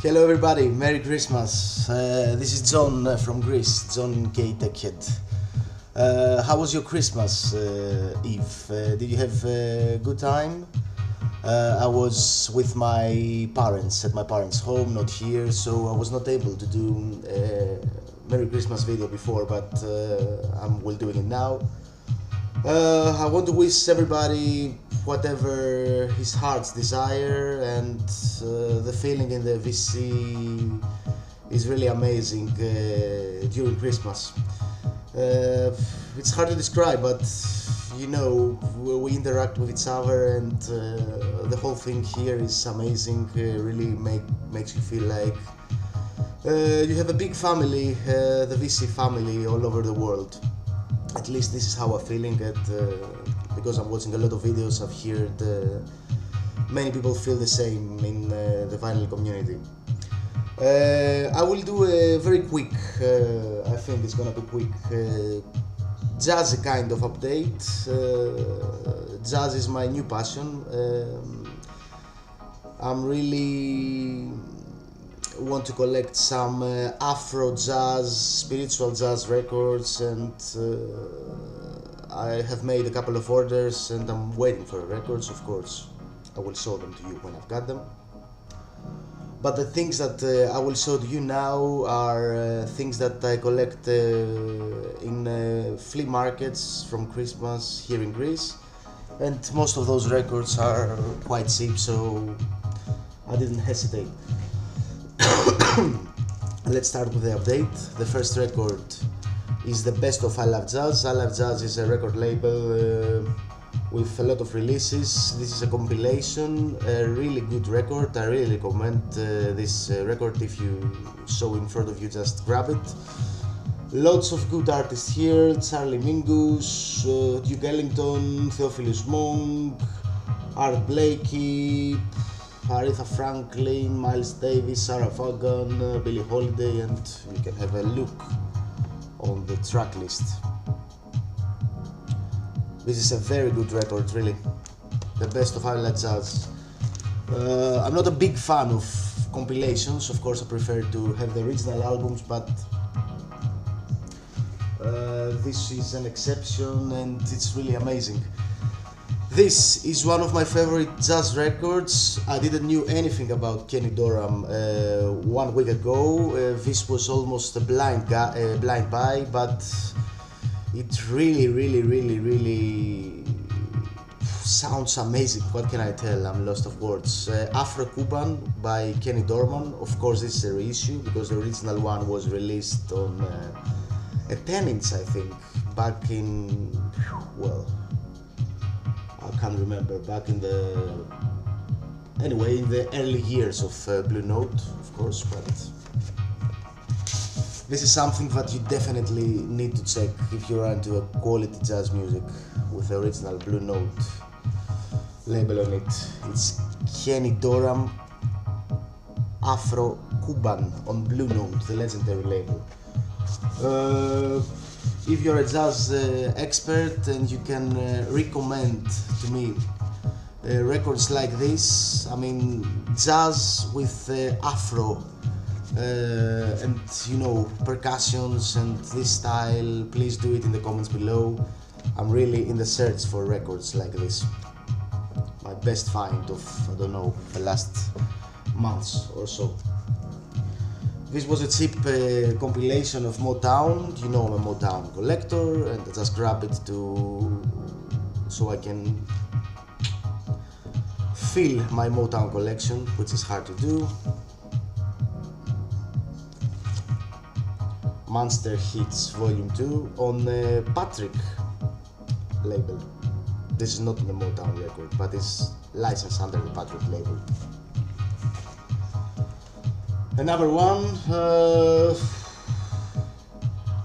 Hello everybody, Merry Christmas. This is John from Greece, John K. Techhead. How was your Christmas Eve? Did you have a good time? I was with my parents, at my parents' home, not here, so I was not able to do a Merry Christmas video before, but I'm well doing it now. I want to wish everybody whatever his heart's desire, and the feeling in the VC is really amazing during Christmas. It's hard to describe, but you know, we interact with each other, and the whole thing here is amazing. Really makes you feel like you have a big family, the VC family all over the world. At least this is how I'm feeling it, because I'm watching a lot of videos. I've heard many people feel the same in the vinyl community. I will do a very quick, I think it's gonna be quick, jazzy kind of update. Jazz is my new passion. I'm really want to collect some Afro jazz, spiritual jazz records, and I have made a couple of orders and I'm waiting for records. Of course, I will show them to you when I've got them. But the things that I will show to you now are things that I collect in flea markets from Christmas here in Greece, and most of those records are quite cheap, so I didn't hesitate. Let's start with the update. The first record is the best of I Love Jazz. I Love Jazz is a record label with a lot of releases. This is a compilation, a really good record. I really recommend this record. If you saw in front of you, just grab it. Lots of good artists here: Charlie Mingus, Duke Ellington, Theophilus Monk, Art Blakey, Aretha Franklin, Miles Davis, Sarah Vaughan, Billie Holiday, and you can have a look on the track list. This is a very good record, really. The best of I Love Jazz. I'm not a big fan of compilations, of course I prefer to have the original albums, but this is an exception and it's really amazing. This is one of my favorite jazz records. I didn't know anything about Kenny Dorham 1 week ago. This was almost a blind buy, but it really sounds amazing. What can I tell? I'm lost of words. Afro-Cuban by Kenny Dorham. Of course, this is a reissue because the original one was released on a 10-inch, I think, back in, well, I can't remember, back in the, anyway, in the early years of Blue Note, of course, but this is something that you definitely need to check if you're into a quality jazz music with the original Blue Note label on it. It's Kenny Dorham Afro-Cuban on Blue Note, the legendary label. If you're a jazz expert and you can recommend to me records like this, I mean jazz with Afro and you know percussions and this style, please do it in the comments below. I'm really in the search for records like this. My best find of, I don't know, the last months or so. This was a cheap compilation of Motown. You know I'm a Motown collector, and I just grab it so I can fill my Motown collection, which is hard to do. Monster Hits Volume 2 on Patrick label. This is not on the Motown record, but it's licensed under the Patrick label. Another one,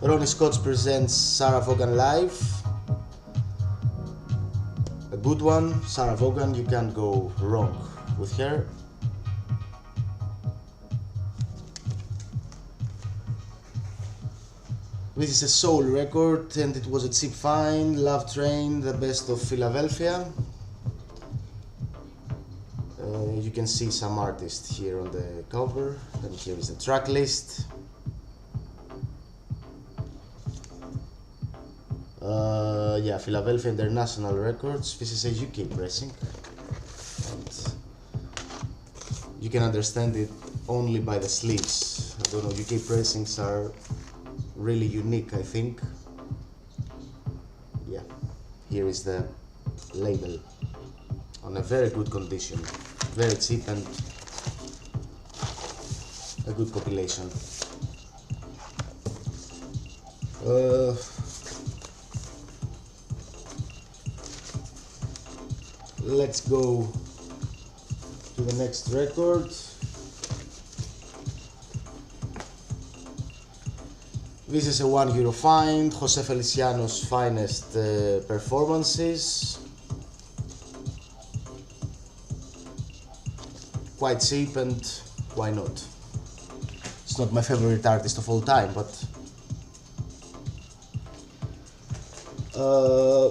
Ronnie Scott presents Sarah Vaughan live. A good one, Sarah Vaughan, you can't go wrong with her. This is a soul record and it was a cheap find. Love Train, the best of Philadelphia. you can see some artists here on the cover. Then here is the track list. Yeah, Philadelphia International Records. This is a UK pressing, and you can understand it only by the sleeves. I don't know, UK pressings are really unique, I think. Yeah, here is the label on a very good condition, very cheap and a good compilation. Let's go to the next record. This is a €1 find, Jose Feliciano's finest performances. Quite cheap, and why not? It's not my favorite artist of all time, but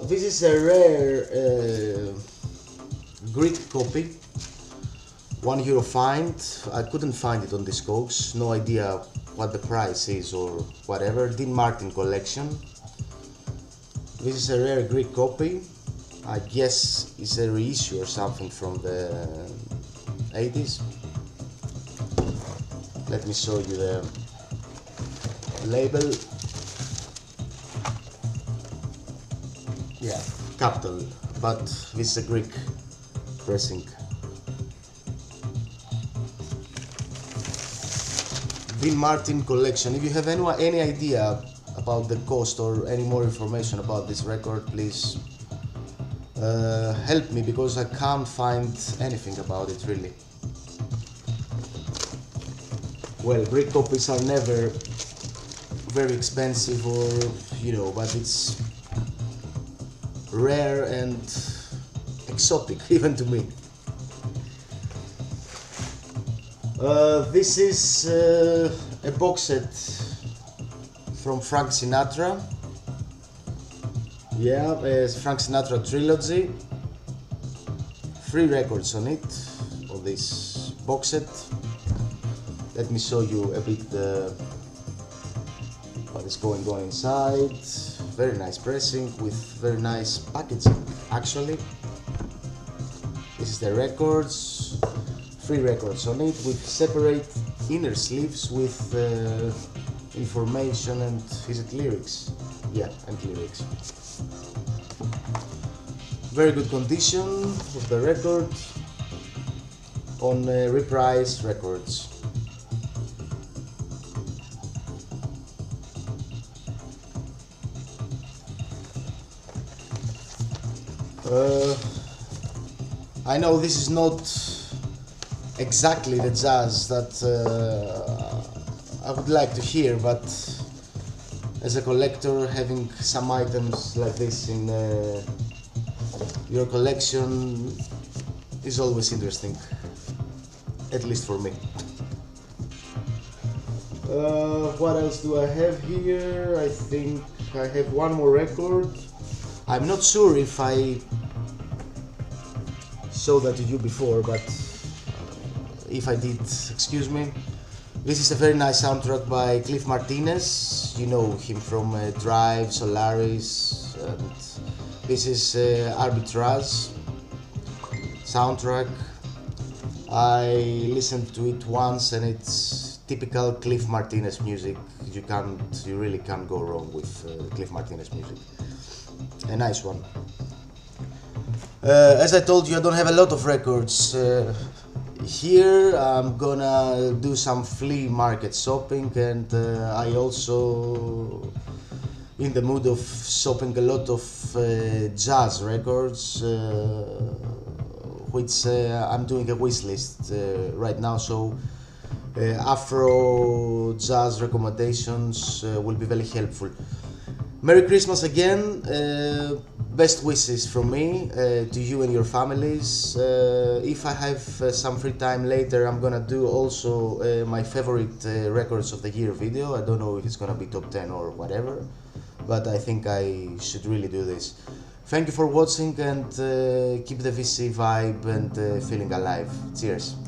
this is a rare Greek copy, €1 find. I couldn't find it on Discogs, no idea what the price is or whatever. Dean Martin collection. This is a rare Greek copy. I guess it's a reissue or something from the 80s. Let me show you the label. Yeah, capital, but this is a Greek pressing. Dean Martin collection. If you have any idea about the cost or any more information about this record, please help me, because I can't find anything about it really. Well, Greek copies are never very expensive, or you know, but it's rare and exotic even to me. This is a box set from Frank Sinatra. Yeah, Frank Sinatra trilogy. 3 records on it, on this box set. Let me show you a bit what is going on inside. Very nice pressing with very nice packaging, actually. This is the records. 3 records on it with separate inner sleeves with information and, is it lyrics? Yeah, and lyrics. Very good condition of the record on Reprise Records. I know this is not exactly the jazz that I would like to hear, but as a collector, having some items like this in your collection is always interesting, at least for me. What else do I have here? I think I have one more record. I'm not sure if I showed that to you before, but if I did, excuse me. This is a very nice soundtrack by Cliff Martinez. You know him from Drive, Solaris, and this is Arbitrage soundtrack. I listened to it once and it's typical Cliff Martinez music. You really can't go wrong with Cliff Martinez music. A nice one. As I told you, I don't have a lot of records here. I'm gonna do some flea market shopping, and I also in the mood of shopping a lot of jazz records, which I'm doing a wish list right now, so Afro jazz recommendations will be very helpful. Merry Christmas again, best wishes from me to you and your families. If I have some free time later, I'm gonna do also my favorite records of the year video. I don't know if it's gonna be top 10 or whatever, but I think I should really do this. Thank you for watching and keep the VC vibe and feeling alive. Cheers.